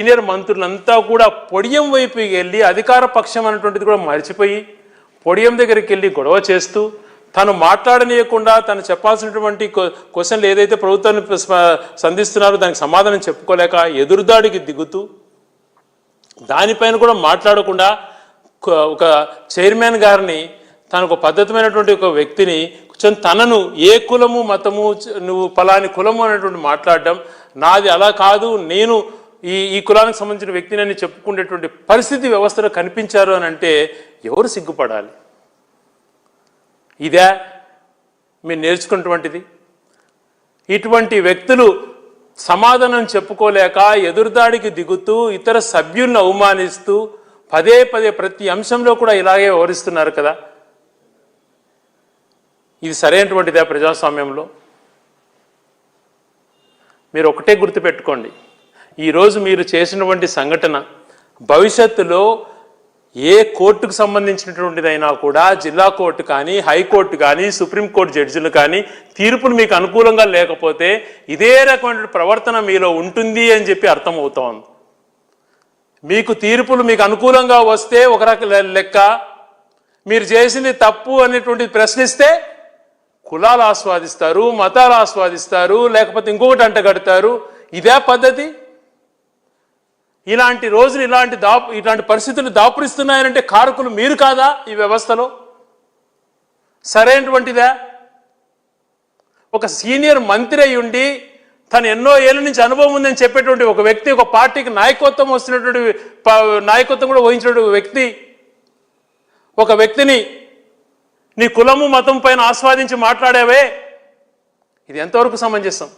Senior మంత్రులంతా కూడా podium వైపుకి వెళ్ళి అధికార పక్షం అనేటువంటిది కూడా మర్చిపోయి పొడియం దగ్గరికి వెళ్ళి గొడవ చేస్తూ తను మాట్లాడనీయకుండా తను చెప్పాల్సినటువంటి క్వశ్చన్లు ఏదైతే ప్రభుత్వాన్ని సంధిస్తున్నారో దానికి సమాధానం చెప్పుకోలేక ఎదురుదాడికి దిగుతూ దానిపైన కూడా మాట్లాడకుండా ఒక చైర్మన్ గారిని తనకు పద్ధతిమైనటువంటి ఒక వ్యక్తిని కొంచెం తనను ఏ కులము మతము నువ్వు పలాని కులము అనేటువంటి మాట్లాడడం నాది అలా కాదు నేను ఈ కులానికి సంబంధించిన వ్యక్తిని చెప్పుకునేటువంటి పరిస్థితి వ్యవస్థలో కనిపించారు అని అంటే ఎవరు సిగ్గుపడాలి? ఇదే మీరు నేర్చుకున్నటువంటిది. ఇటువంటి వ్యక్తులు సమాధానం చెప్పుకోలేక ఎదురుదాడికి దిగుతూ ఇతర సభ్యులను అవమానిస్తూ పదే పదే ప్రతి అంశంలో కూడా ఇలాగే వ్యవహరిస్తున్నారు కదా. ఇది సరైనటువంటిదే ప్రజాస్వామ్యంలో? మీరు ఒకటే గుర్తుపెట్టుకోండి, ఈరోజు మీరు చేసినటువంటి సంఘటన భవిష్యత్తులో ఏ కోర్టుకు సంబంధించినటువంటిదైనా కూడా జిల్లా కోర్టు కానీ హైకోర్టు కానీ సుప్రీంకోర్టు జడ్జిలు కానీ తీర్పులు మీకు అనుకూలంగా లేకపోతే ఇదే రకమైన ప్రవర్తన మీలో ఉంటుంది అని చెప్పి అర్థమవుతోంది. మీకు తీర్పులు మీకు అనుకూలంగా వస్తే ఒక రక లెక్క, మీరు చేసింది తప్పు అనేటువంటిది ప్రశ్నిస్తే కులాలు ఆస్వాదిస్తారు, మతాలు ఆస్వాదిస్తారు, లేకపోతే ఇంకొకటి అంటగడతారు. ఇదే పద్ధతి? ఇలాంటి రోజులు ఇలాంటి పరిస్థితులు దాపురిస్తున్నాయనంటే కారకులు మీరు కాదా ఈ వ్యవస్థలో? సరైనటువంటిదా? ఒక సీనియర్ మంత్రి అయి ఉండి తను ఎన్నో ఏళ్ళ నుంచి అనుభవం ఉందని చెప్పేటువంటి ఒక వ్యక్తి, ఒక పార్టీకి నాయకత్వం కూడా వహించినటువంటి వ్యక్తి ఒక వ్యక్తిని నీ కులము మతం పైన ఆస్వాదించి మాట్లాడావే, ఇది ఎంతవరకు సమంజసం?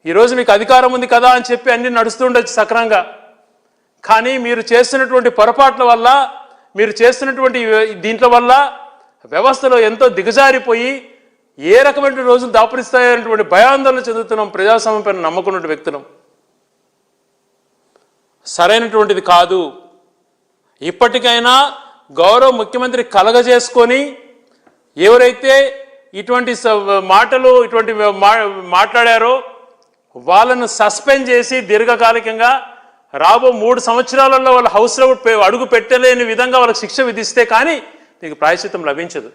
ఈరోజు మీకు అధికారం ఉంది కదా అని చెప్పి అన్ని నడుస్తుండొచ్చు సక్రంగా, కానీ మీరు చేస్తున్నటువంటి పొరపాట్ల వల్ల, మీరు చేస్తున్నటువంటి దీంట్ల వల్ల వ్యవస్థలో ఎంతో దిగజారిపోయి ఏ రకమైన రోజులు దాపురిస్తాయనేటువంటి భయాందోళన చెందుతున్నాం. ప్రజాస్వామ్యం పైన నమ్మకున్న వ్యక్తులం. సరైనటువంటిది కాదు. ఇప్పటికైనా గౌరవ ముఖ్యమంత్రి కలగజేసుకొని ఎవరైతే ఇటువంటి మాటలు ఇటువంటి మాట్లాడారో వాళ్ళను సస్పెండ్ చేసి దీర్ఘకాలికంగా రాబో 3 సంవత్సరాలలో వాళ్ళ హౌస్లో అడుగు పెట్టలేని విధంగా వాళ్ళకి శిక్ష విధిస్తే కానీ మీకు ప్రాయశ్చిత్తం లభించదు.